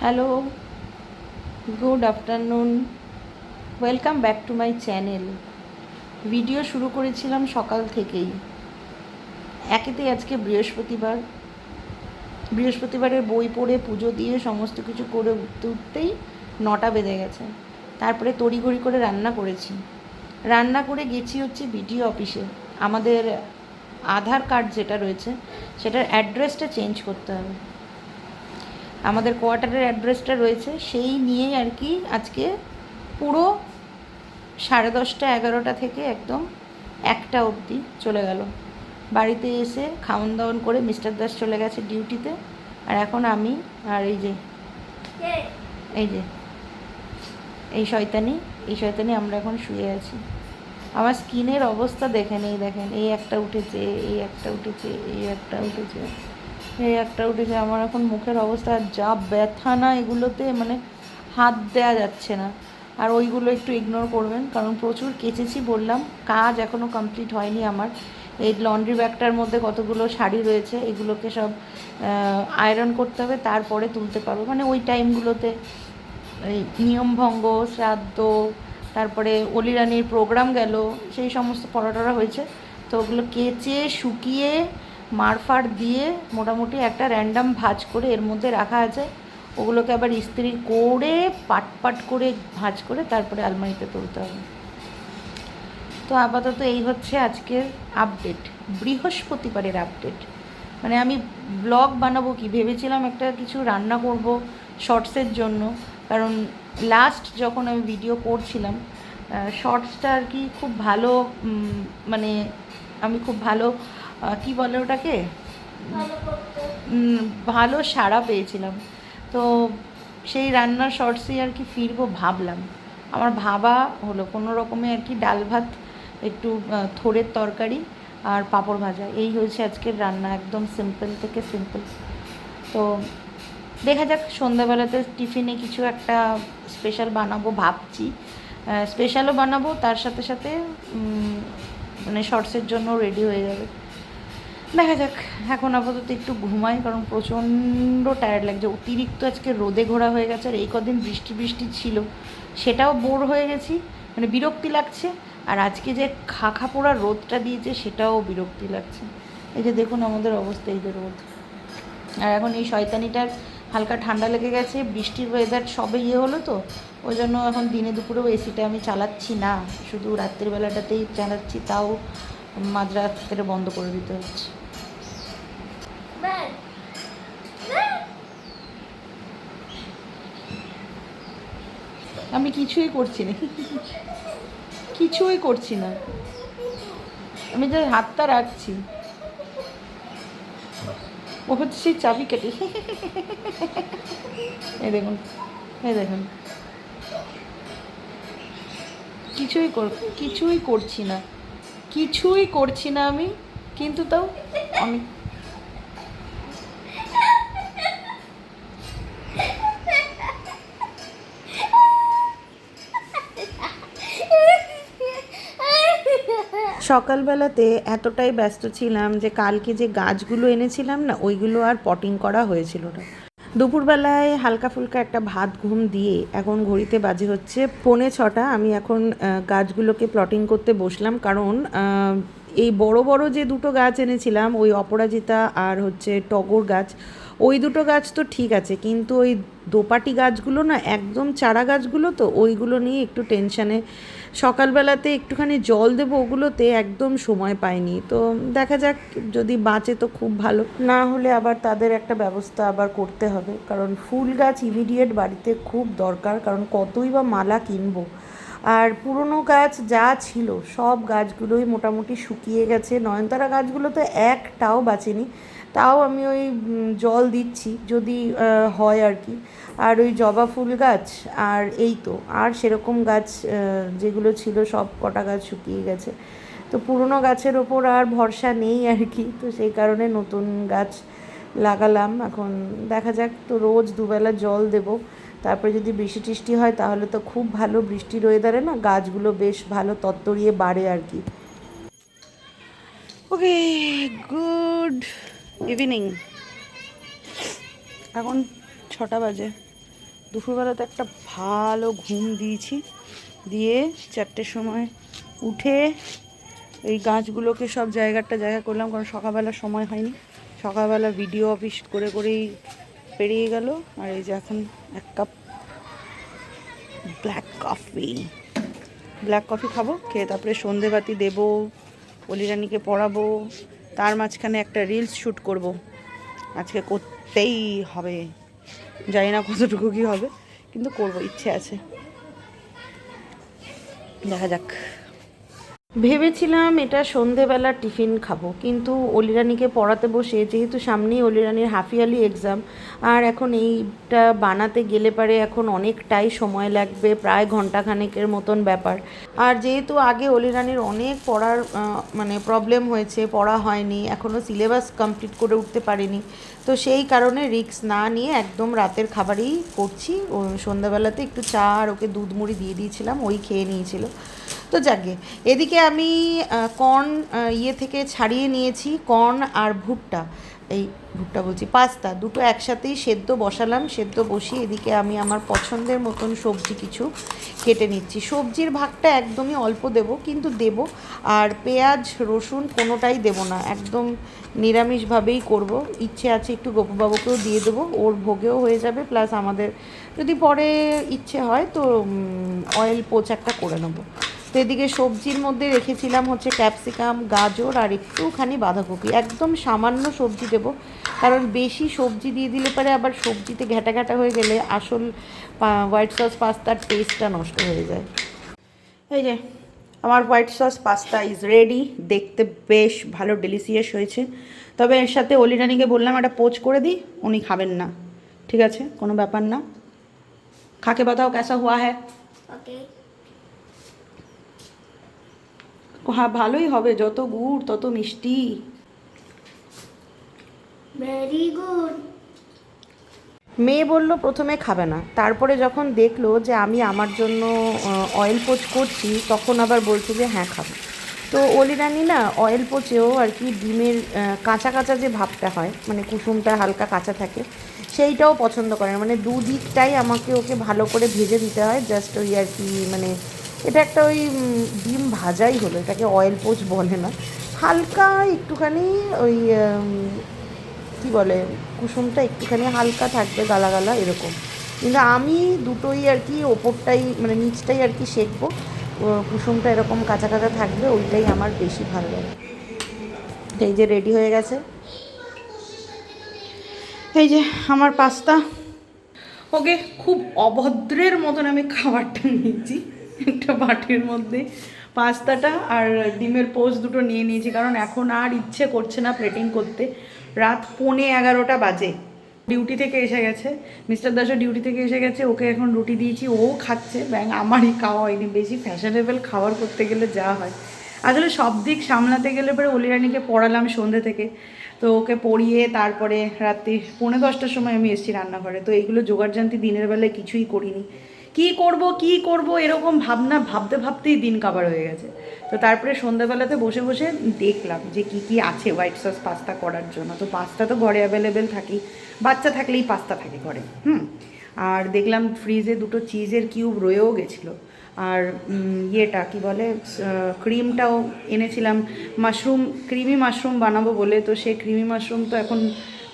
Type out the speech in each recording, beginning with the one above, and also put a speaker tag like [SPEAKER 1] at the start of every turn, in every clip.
[SPEAKER 1] Hello, good afternoon, welcome back to my channel. Video শুরু করেছিলাম সকাল থেকেই। একেতে আজকে বৃহস্পতিবারের বই পড়ে পুজো দিয়ে সমস্ত কিছু করে উঠতে উঠতেই 9টা বেজে গেছে। তারপরে তড়িঘড়ি করে রান্না করেছি। রান্না করে গেছি হচ্ছে বিডিও অফিসে। আমাদের আধার কার্ড যেটা রয়েছে সেটার অ্যাড্রেসটা চেঞ্জ করতে হবে। আমাদের কোয়ার্টারের অ্যাড্রেসটা রয়েছে সেই নিয়েই আর কি আজকে পুরো 10:30 11টা থেকে একদম 1টা অবধি চলে গেল। বাড়িতে এসে খাওয়ান দাওয়ান করে মিস্টার দাস চলে গেছে ডিউটিতে, আর এখন আমি আর এই যে এই শয়তানি আমরা এখন শুয়ে আছি। আমার স্কিনের অবস্থা দেখেন, এই একটা উঠেছে, এই একটা উঠেছে, এই একটা উঠেছে, এই একটা উঠেছে। আমার এখন মুখের অবস্থা যা ব্যথা না, এগুলোতে মানে হাত দেওয়া যাচ্ছে না। আর ওইগুলো একটু ইগনোর করবেন, কারণ প্রচুর কেচেছি বললাম, কাজ এখনও কমপ্লিট হয়নি আমার। এই লন্ড্রি ব্যাগটার মধ্যে কতগুলো শাড়ি রয়েছে, এগুলোকে সব আয়রন করতে হবে, তারপরে তুলতে পারবো। মানে ওই টাইমগুলোতে এই নিয়মভঙ্গ, শ্রাদ্ধ, তারপরে অলিরানির প্রোগ্রাম গেল, সেই সমস্ত পড়াটরা হয়েছে। তো ওগুলো কেচে শুকিয়ে মারফার দিয়ে মোটামুটি একটা র্যান্ডাম ভাঁজ করে এর মধ্যে রাখা আছে। ওগুলোকে আবার ইস্ত্রি করে পাট করে ভাঁজ করে তারপরে আলমারিতে তুলতে হবে। তো আপাতত এই হচ্ছে আজকের আপডেট, বৃহস্পতিবারের আপডেট। মানে আমি ব্লগ বানাবো কি ভেবেছিলাম, একটা কিছু রান্না করব শর্টসের জন্য, কারণ লাস্ট যখন আমি ভিডিও করছিলাম শর্টসটা আর কি খুব ভালো, মানে আমি খুব ভালো কি বলে ওটাকে, ভালো সাড়া পেয়েছিলাম। তো সেই রান্নার শর্টসেই আর কি ফিরবো ভাবলাম। আমার ভাবা হলো কোনো রকমে আর কি ডাল ভাত, একটু থোড়ের তরকারি আর পাঁপড় ভাজা, এই হয়েছে আজকের রান্না, একদম সিম্পল থেকে সিম্পল। তো দেখা যাক সন্ধ্যাবেলাতে টিফিনে কিছু একটা স্পেশাল বানাবো ভাবছি। স্পেশালও বানাবো, তার সাথে সাথে মানে শর্টসের জন্য রেডি হয়ে যাবে। দেখা যাক। এখন আপাতত একটু ঘুমাই, কারণ প্রচণ্ড টায়ার্ড লাগছে। অতিরিক্ত আজকে রোদে ঘোরা হয়ে গেছে, আর এই কদিন বৃষ্টি ছিল, সেটাও বোর হয়ে গেছি, মানে বিরক্তি লাগছে। আর আজকে যে খা পোড়া রোদটা দিয়েছে সেটাও বিরক্তি লাগছে। এই যে দেখুন আমাদের অবস্থা, এই যে রোদ। আর এখন এই শয়তানিটার হালকা ঠান্ডা লেগে গেছে, বৃষ্টির ওয়েদার সবে হলো, তো ওই জন্য এখন দিনে দুপুরেও এসিটা আমি চালাচ্ছি না, শুধু রাত্রিবেলাটাতেই চালাচ্ছি, তাও মাঝরাত্রে বন্ধ করে দিতে হচ্ছে। আমি কিছুই করছি না, কিছুই করছি না, আমি যে হাতটা রাখছি, ও হচ্ছে সেই চাবি কেটে। এই দেখুন, এই দেখুন, কিছুই করছি না, কিছুই করছি না আমি, কিন্তু তাও আমি সকালবেলাতে এতটাই ব্যস্ত ছিলাম যে কালকে যে গাছগুলো এনেছিলাম না, ওইগুলো আর পটিং করা হয়েছিল না। দুপুরবেলায় হালকা ফুলকা একটা ভাত ঘুম দিয়ে এখন ঘড়িতে বাজে হচ্ছে 5:45। আমি এখন গাছগুলোকে প্লটিং করতে বসলাম, কারণ এই বড় বড় যে দুটো গাছ এনেছিলাম, ওই অপরাজিতা আর হচ্ছে টগর গাছ, ওই দুটো গাছ তো ঠিক আছে, কিন্তু ওই দোপাটি গাছগুলো না, একদম চারা গাছগুলো, তো ওইগুলো নিয়ে একটু টেনশানে। সকালবেলাতে একটুখানি জল দেবো ওগুলোতে, একদম সময় পাইনি। তো দেখা যাক, যদি বাঁচে তো খুব ভালো, না হলে আবার তাদের একটা ব্যবস্থা আবার করতে হবে, কারণ ফুল গাছ ইমিডিয়েট বাড়িতে খুব দরকার, কারণ কতই বা মালা কিনবো। আর পুরনো গাছ যা ছিল সব গাছগুলোই মোটামুটি শুকিয়ে গেছে, নয়নতারা গাছগুলো তো একটাও বাঁচেনি, তাও আমি ওই জল দিচ্ছি যদি হয় আর কি। আর ওই জবা ফুল গাছ, আর এই তো আর সেরকম গাছ যেগুলো ছিল সব কটা গাছ শুকিয়ে গেছে। তো পুরনো গাছের ওপর আর ভরসা নেই আর কি, তো সেই কারণে নতুন গাছ লাগালাম। এখন দেখা যাক, তো রোজ দুবেলা জল দেবো, তারপরে যদি বৃষ্টি টিষ্টি হয় তাহলে তো খুব ভালো, বৃষ্টির ওয়েদারে না গাছগুলো বেশ ভালো তত্তরিয়ে বাড়ে আর কি। ওকে, গুড ইভিনিং। এখন 6টা বাজে, দুপুরবেলাতে একটা ভালো ঘুম দিয়েছি, দিয়ে 4টের সময় উঠে এই গাছগুলোকে সব জায়গা করলাম, কারণ সকালবেলা সময় হয়নি। সকালবেলা ভিডিও অফিস করে করেই পেরিয়ে গেল। আর এই যে এখন 1 কাপ ব্ল্যাক কফি খাবো, খেয়ে তারপরে সন্ধেবাতি দেবো, অলিরানিকে পড়াবো, তার মাঝখানে একটা রিলস শ্যুট করব, আজকে করতেই হবে। জানি না কতটুকু কী হবে, কিন্তু করব, ইচ্ছে আছে, দেখা যাক। ভেবেছিলাম এটা সন্ধেবেলা টিফিন খাবো, কিন্তু অলিরানিকে পড়াতে বসে, যেহেতু সামনেই অলিরানির হাফ ইয়ারলি এক্সাম, আর এখন এইটা বানাতে গেলে পারে এখন অনেকটাই সময় লাগবে, প্রায় ঘন্টাখানেকের মতন ব্যাপার। আর যেহেতু আগে অলিরানির অনেক পড়ার মানে প্রবলেম হয়েছে, পড়া হয়নি, এখনও সিলেবাস কমপ্লিট করে উঠতে পারিনি, তো সেই কারণে রিস্ক না নিয়ে একদম রাতের খাবারই করছি। ও সন্ধ্যাবেলাতে একটু চা আর ওকে দুধ মুড়ি দিয়ে দিয়েছিলাম, ওই খেয়ে নিয়েছিল। তো যাকে এদিকে আমি কর্ন ইয়ে থেকে ছাড়িয়ে নিয়েছি, কর্ন আর ভুট্টা, এই ভুট্টা বলছি পাস্তা, দুটো একসাথেই সেদ্ধ বসালাম। সেদ্ধ বসিয়ে এদিকে আমি আমার পছন্দের মতন সবজি কিছু কেটে নিচ্ছি। সবজির ভাগটা একদমই অল্প দেব, কিন্তু দেব। আর পেঁয়াজ রসুন কোনোটাই দেব না, একদম নিরামিষভাবেই করব। ইচ্ছে আছে একটু গোপুবাবুকেও দিয়ে দেবো, ওর ভোগেও হয়ে যাবে, প্লাস আমাদের যদি পরে ইচ্ছে হয় তো অয়েল পোচ একটা করে নেবো। তো এদিকে সবজির মধ্যে রেখেছিলাম হচ্ছে ক্যাপসিকাম, গাজর আর একটুখানি বাঁধাকপি, একদম সামান্য সবজি দেবো, কারণ বেশি সবজি দিয়ে দিলে পরে আবার সবজিতে ঘ্যাটা ঘ্যাটা হয়ে গেলে আসল হোয়াইট সস পাস্তার টেস্টটা নষ্ট হয়ে যায়। এই যে আমার white sauce pasta is ready, দেখতে বেশ ভালো ডেলিসিয়াস হয়েছে। তবে এর সাথে অলিরানিকে বললাম একটা পোচ করে দিই, উনি খাবেন না, ঠিক আছে, কোনো ব্যাপার না। খাকে বাতাও কেসা হুয়া হ্যাঁ। হ্যাঁ ভালোই হবে, যত গুড় তত মিষ্টি। Very good. মেয়ে বলল প্রথমে খাবে না, তারপরে যখন দেখলো যে আমি আমার জন্য অয়েল পোচ করছি, তখন আবার বলছে যে হ্যাঁ খাবে। তো অলিরানি না অয়েল পোচেও আর কি ডিমের কাঁচা কাঁচা যে ভাবটা হয়, মানে কুসুমটা হালকা কাঁচা থাকে, সেইটাও পছন্দ করে না। মানে দুদিকটাই আমাকে ওকে ভালো করে ভেজে দিতে হয়, জাস্ট ওই আর কি, মানে এটা একটা ওই ডিম ভাজাই হলো, এটাকে অয়েল পোচ বলে না। হালকা একটুখানি ওই কী বলে, কুসুমটা একটুখানি হালকা থাকবে, গালা গালা এরকম। কিন্তু আমি দুটোই আর কি, ওপরটাই মানে নিচটাই আর কি সেঁকবো, কুসুমটা এরকম কাঁচা কাঁচা থাকবে, ওইটাই আমার বেশি ভালো লাগে। এই যে রেডি হয়ে গেছে, এই যে আমার পাস্তা। ওকে খুব অভদ্রের মতন আমি খাবারটা নিয়েছি, একটা বাটির মধ্যে পাস্তাটা আর ডিমের পোস্ট দুটো নিয়ে নিয়েছি, কারণ এখন আর ইচ্ছে করছে না প্লেটিং করতে। রাত 11:15 বাজে, ডিউটি থেকে এসে গেছে, মিস্টার দাসও ডিউটি থেকে এসে গেছে, ওকে এখন রুটি দিয়েছি, ও খাচ্ছে, ব্যাং আমারই খাওয়া হয়নি। বেশি ফ্যাশনেবল খাবার করতে গেলে যা হয়, আসলে সব দিক সামলাতে গেলে পরে অলিরানিকে পড়ালাম সন্ধ্যে থেকে, তো ওকে পড়িয়ে তারপরে রাত্রি 10:45টার সময় আমি এসেছি রান্নাঘরে। তো এইগুলো জোগাড়জান্তি দিনের বেলায় কিছুই করিনি, কি করব এরকম ভাবতে ভাবতেই দিন কাবার হয়ে গেছে। তো তারপরে সন্ধ্যাবেলাতে বসে বসে দেখলাম যে কি আছে হোয়াইট সস পাস্তা করার জন্য। তো পাস্তা তো ঘরে অ্যাভেলেবেল থাকেই, বাচ্চা থাকলেই পাস্তা থাকে ঘরে। আর দেখলাম ফ্রিজে দুটো চিজের কিউব রয়েও গেছিলো, আর ইয়েটা কি বলে, ক্রিমটাও এনেছিলাম, মাশরুম, ক্রিমি মাশরুম বানাবো বলে। তো সেই ক্রিমি মাশরুম তো এখন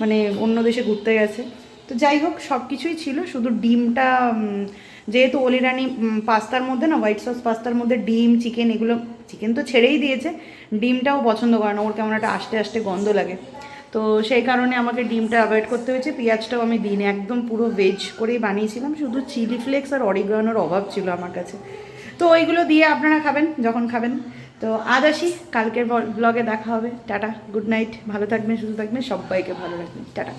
[SPEAKER 1] মানে অন্য দেশে ঘুরতে গেছে। তো যাই হোক, সব কিছুই ছিল, শুধু ডিমটা, যেহেতু অলিরানি পাস্তার মধ্যে না, হোয়াইট সস পাস্তার মধ্যে ডিম, চিকেন, এগুলো, চিকেন তো ছেড়েই দিয়েছে, ডিমটাও পছন্দ করে না, ওর কেমন একটা আস্তে আস্তে গন্ধ লাগে। তো সেই কারণে আমাকে ডিমটা অ্যাভয়েড করতে হয়েছে। পেঁয়াজটাও আমি দিনে একদম পুরো ভেজ করেই বানিয়েছিলাম, শুধু চিলি ফ্লেক্স আর অরিগানোর অভাব ছিল আমার কাছে। তো ওইগুলো দিয়ে আপনারা খাবেন যখন খাবেন। তো আজ আসি, কালকের ব্লগে দেখা হবে। টাটা, গুড নাইট, ভালো থাকবেন, সুস্থ থাকবেন, সবাইকে ভালো রাখবেন, টাটা।